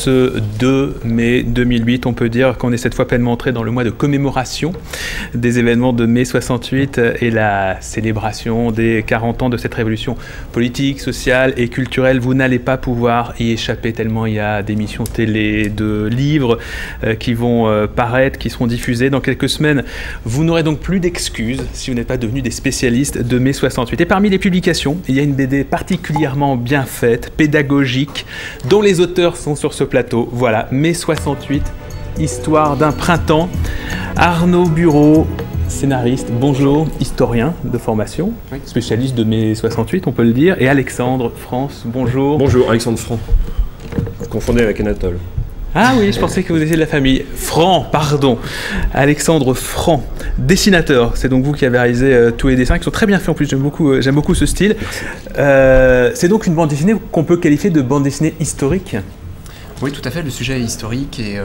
ce 2 mai 2008. On peut dire qu'on est cette fois pleinement entré dans le mois de commémoration des événements de mai 68 et la célébration des 40 ans de cette révolution politique, sociale et culturelle. Vous n'allez pas pouvoir y échapper tellement il y a d'émissions télé, de livres qui vont paraître, qui seront diffusés dans quelques semaines. Vous n'aurez donc plus d'excuses si vous n'êtes pas devenus des spécialistes de mai 68. Et parmi les publications, il y a une BD particulièrement bien faite, pédagogique, dont les auteurs sont sur ce plateau. Voilà, mai 68, histoire d'un printemps. Arnaud Bureau, scénariste, bonjour, historien de formation, oui, spécialiste de mai 68, on peut le dire, et Alexandre France, bonjour. Bonjour, Alexandre Franc, confondé avec Anatole. Ah oui, je pensais que vous étiez de la famille. Franc, pardon. Alexandre Franc, dessinateur. C'est donc vous qui avez réalisé tous les dessins, qui sont très bien faits en plus. J'aime beaucoup ce style. C'est donc une bande dessinée qu'on peut qualifier de bande dessinée historique. Oui, tout à fait. Le sujet est historique et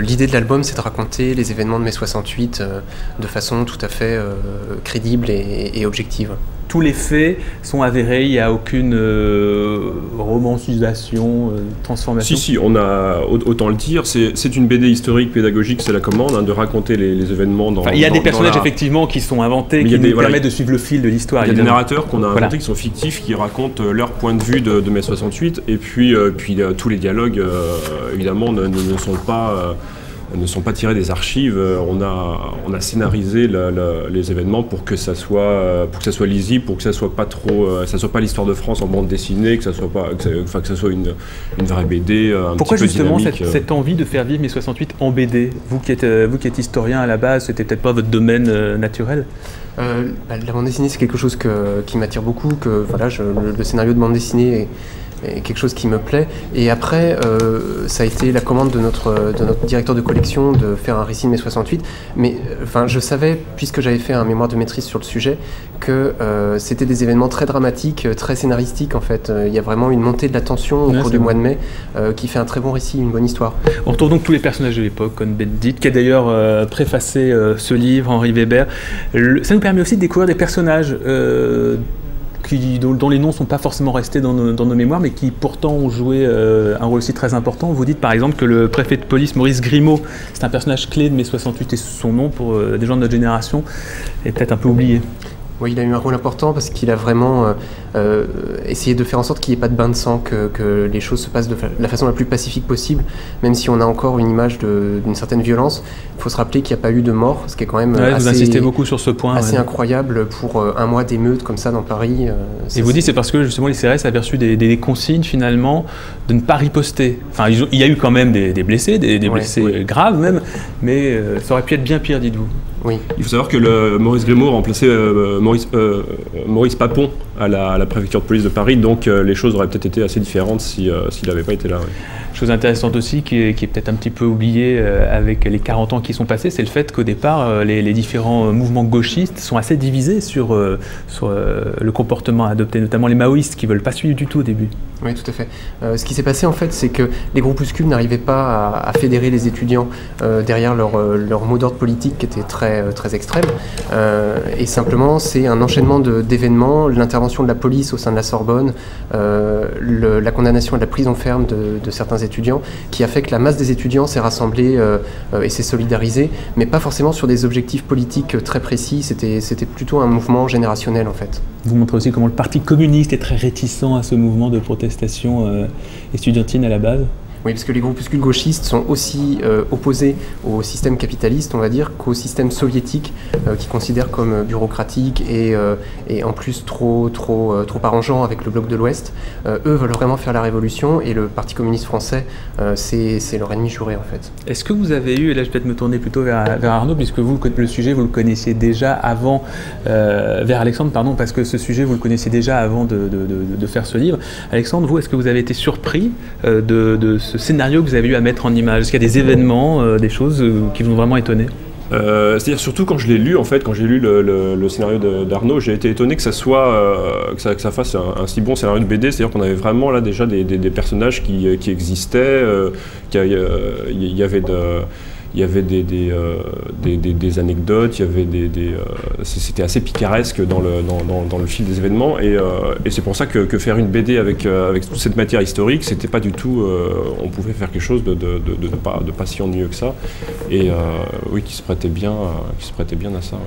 l'idée de l'album, c'est de raconter les événements de mai 68 de façon tout à fait crédible et objective. Tous les faits sont avérés, il n'y a aucune romancisation, transformation. Si, on a, autant le dire, c'est une BD historique, pédagogique, c'est la commande, hein, de raconter les événements dans... Enfin, il y a des personnages effectivement qui sont inventés, qui nous permettent de suivre le fil de l'histoire. Il y a des narrateurs qu'on a inventés qui sont fictifs, qui racontent leur point de vue de mai 68, et puis tous les dialogues, évidemment, ne sont pas tirés des archives. On a scénarisé les événements pour que ça soit lisible, pour que ça soit pas trop, ça soit pas l'histoire de France en bande dessinée, que ça soit une vraie BD. Pourquoi justement cette envie de faire vivre mai 68 en BD? Vous qui êtes historien à la base, c'était peut-être pas votre domaine naturel? La bande dessinée, c'est quelque chose qui m'attire beaucoup. Le scénario de bande dessinée est quelque chose qui me plaît. Et après, ça a été la commande de notre directeur de collection de faire un récit de mai 68. Mais je savais, puisque j'avais fait un mémoire de maîtrise sur le sujet, que c'était des événements très dramatiques, très scénaristiques en fait. Il y a vraiment une montée de la tension au cours du mois de mai qui fait un très bon récit, une bonne histoire. On retrouve donc tous les personnages de l'époque, Cohn-Bendit, qui a d'ailleurs préfacé ce livre, Henri Weber. Ça nous permet aussi de découvrir des personnages dont les noms ne sont pas forcément restés dans nos mémoires, mais qui pourtant ont joué un rôle aussi très important. Vous dites par exemple que le préfet de police, Maurice Grimaud, c'est un personnage clé de mai 68 et son nom, pour des gens de notre génération, est peut-être un peu oublié. Oui, il a eu un rôle important parce qu'il a vraiment essayé de faire en sorte qu'il n'y ait pas de bain de sang, que les choses se passent de la façon la plus pacifique possible, même si on a encore une image d'une certaine violence. Il faut se rappeler qu'il n'y a pas eu de mort, ce qui est quand même vous insistez beaucoup sur ce point, assez incroyable pour un mois d'émeute comme ça dans Paris. Et vous dites c'est parce que justement les CRS avaient reçu des consignes finalement de ne pas riposter. Enfin, il y a eu quand même des blessés, des blessés graves même, mais ça aurait pu être bien pire, dites-vous. Oui. Il faut savoir que Maurice Grimaud remplaçait Maurice Papon à la préfecture de police de Paris, donc les choses auraient peut-être été assez différentes s'il n'avait pas été là. Oui. Chose intéressante aussi, qui est peut-être un petit peu oubliée avec les 40 ans qui sont passés, c'est le fait qu'au départ, les différents mouvements gauchistes sont assez divisés sur le comportement adopté, notamment les maoïstes qui ne veulent pas suivre du tout au début. Oui, tout à fait. Ce qui s'est passé en fait, c'est que les groupuscules n'arrivaient pas à fédérer les étudiants derrière leur mot d'ordre politique qui était très extrême. Et simplement, c'est un enchaînement d'événements, l'intervention de la police au sein de la Sorbonne, la condamnation et la prison ferme de certains étudiants, qui a fait que la masse des étudiants s'est rassemblée et s'est solidarisée, mais pas forcément sur des objectifs politiques très précis, c'était plutôt un mouvement générationnel en fait. Vous montrez aussi comment le Parti communiste est très réticent à ce mouvement de protestation estudiantine à la base. Oui, parce que les groupuscules gauchistes sont aussi opposés au système capitaliste, on va dire, qu'au système soviétique, qui considère comme bureaucratique et en plus trop arrangeant avec le bloc de l'Ouest. Eux veulent vraiment faire la révolution et le Parti communiste français, c'est leur ennemi juré en fait. Est-ce que vous avez eu, et là je vais peut-être me tourner plutôt vers Arnaud, puisque vous, le sujet, vous le connaissiez déjà avant, vers Alexandre, pardon, parce que ce sujet, vous le connaissiez déjà avant de faire ce livre. Alexandre, vous, est-ce que vous avez été surpris de ce scénario que vous avez eu à mettre en image? Est-ce qu'il y a des événements, des choses qui vous ont vraiment étonné? C'est-à-dire surtout quand je l'ai lu, en fait, quand j'ai lu le scénario d'Arnaud, j'ai été étonné que ça fasse un si bon scénario de BD. C'est-à-dire qu'on avait vraiment là déjà des personnages qui existaient, il y il y avait des anecdotes, il y avait c'était assez picaresque dans le fil des événements, et c'est pour ça que faire une BD avec toute cette matière historique, c'était pas du tout, on pouvait faire quelque chose de pas si ennuyeux que ça, et oui, qui se prêtait bien à ça. Ouais.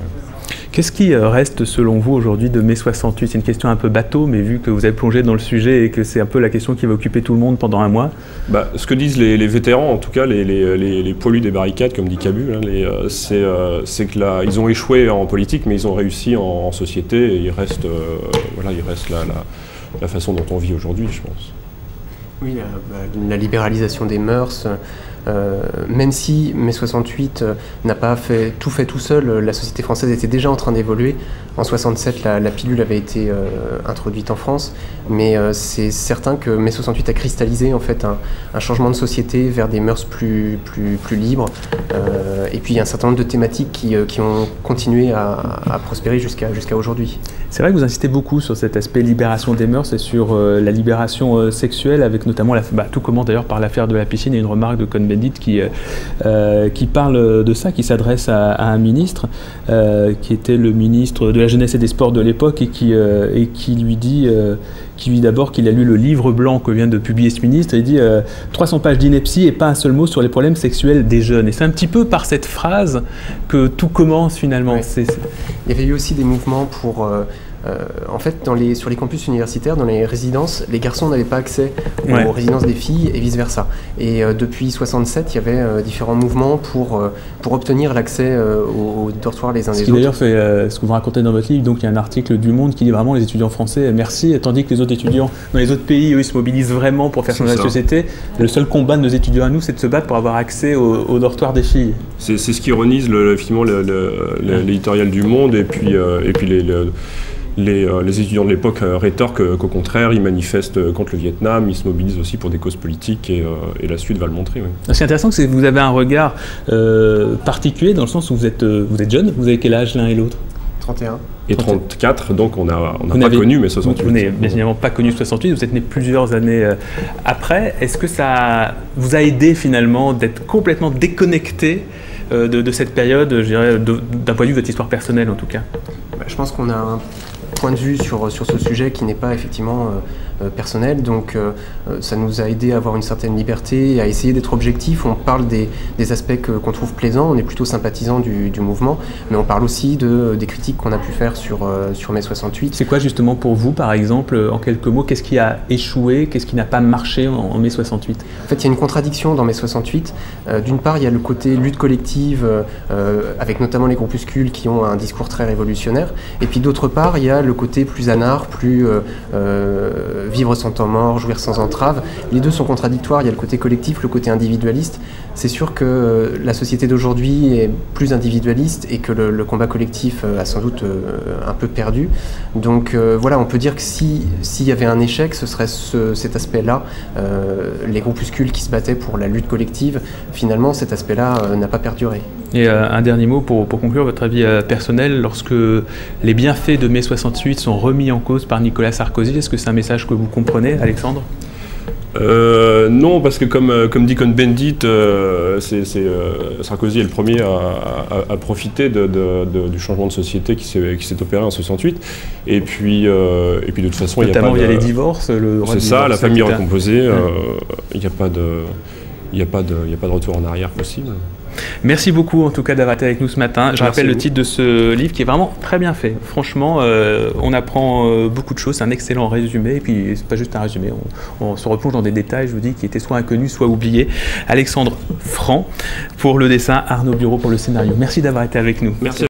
Qu'est-ce qui reste selon vous aujourd'hui de mai 68? C'est une question un peu bateau, mais vu que vous avez plongé dans le sujet et que c'est un peu la question qui va occuper tout le monde pendant un mois. Ce que disent les vétérans, en tout cas les poilus des barricades, comme dit Cabu, hein, c'est que là, ils ont échoué en politique, mais ils ont réussi en société, et il reste la façon dont on vit aujourd'hui, je pense. Oui, la libéralisation des mœurs, même si mai 68 n'a pas fait tout seul, la société française était déjà en train d'évoluer. En 67, la pilule avait été introduite en France, mais c'est certain que mai 68 a cristallisé en fait un changement de société vers des mœurs plus libres. Et puis il y a un certain nombre de thématiques qui ont continué à prospérer jusqu'à aujourd'hui. C'est vrai que vous insistez beaucoup sur cet aspect libération des mœurs et sur la libération sexuelle, avec notamment, tout commence d'ailleurs par l'affaire de la piscine et une remarque de Cohn-Bendit qui parle de ça, qui s'adresse à un ministre, qui était le ministre de la Jeunesse et des Sports de l'époque, et qui lui dit d'abord qu'il a lu le livre blanc que vient de publier ce ministre, et il dit 300 pages d'ineptie et pas un seul mot sur les problèmes sexuels des jeunes. Et c'est un petit peu par cette phrase que tout commence finalement. Ouais. Il y avait eu aussi des mouvements pour... en fait, sur les campus universitaires, dans les résidences, les garçons n'avaient pas accès aux résidences des filles et vice-versa. Et depuis 67, il y avait différents mouvements pour obtenir l'accès aux dortoirs les uns des autres. D'ailleurs fait ce que vous racontez dans votre livre, donc il y a un article du Monde qui dit vraiment les étudiants français merci, tandis que les autres étudiants dans les autres pays, eux, ils se mobilisent vraiment pour faire changer la société. Le seul combat de nos étudiants à nous, c'est de se battre pour avoir accès aux dortoirs des filles. C'est ce qui ironise effectivement l'éditorial du Monde, et puis les étudiants de l'époque rétorquent qu'au contraire, ils manifestent contre le Vietnam, ils se mobilisent aussi pour des causes politiques, et la suite va le montrer. Oui. Ce qui est intéressant, c'est que vous avez un regard particulier, dans le sens où vous êtes jeune. Vous avez quel âge l'un et l'autre? 31. Et 34, donc on n'a pas connu mai 68. Vous n'avez bien évidemment pas connu 68, vous êtes né plusieurs années après. Est-ce que ça vous a aidé finalement d'être complètement déconnecté de cette période, je dirais, d'un point de vue de votre histoire personnelle en tout cas? Je pense qu'on a un point de vue sur ce sujet qui n'est pas effectivement personnel, donc ça nous a aidé à avoir une certaine liberté, à essayer d'être objectif. On parle des aspects qu'on trouve plaisants, on est plutôt sympathisant du mouvement, mais on parle aussi des critiques qu'on a pu faire sur mai 68. C'est quoi justement pour vous, par exemple, en quelques mots, qu'est-ce qui a échoué, qu'est-ce qui n'a pas marché en mai 68? En fait, il y a une contradiction dans mai 68. D'une part, il y a le côté lutte collective, avec notamment les groupuscules qui ont un discours très révolutionnaire, et puis d'autre part, il y a le côté plus anard, plus vivre sans temps mort, jouir sans entrave. Les deux sont contradictoires, il y a le côté collectif, le côté individualiste. C'est sûr que la société d'aujourd'hui est plus individualiste et que le combat collectif a sans doute un peu perdu. Donc voilà, on peut dire que s'il y avait un échec, ce serait cet aspect-là. Les groupuscules qui se battaient pour la lutte collective, finalement cet aspect-là n'a pas perduré. Et un dernier mot pour conclure, votre avis personnel, lorsque les bienfaits de mai 68 sont remis en cause par Nicolas Sarkozy, est-ce que c'est un message que vous comprenez, Alexandre? Non, parce que comme dit Cohn-Bendit, Sarkozy est le premier à profiter du changement de société qui s'est opéré en 68. Et puis de toute façon, notamment il y a les divorces. C'est ça, la famille recomposée. Il n'y a pas de retour en arrière possible. Merci beaucoup en tout cas d'avoir été avec nous ce matin. Je rappelle le titre de ce livre qui est vraiment très bien fait. Franchement, on apprend beaucoup de choses. C'est un excellent résumé. Et puis, c'est pas juste un résumé. On se replonge dans des détails, je vous dis, qui étaient soit inconnus, soit oubliés. Alexandre Franc pour le dessin, Arnaud Bureau pour le scénario. Merci d'avoir été avec nous. Merci.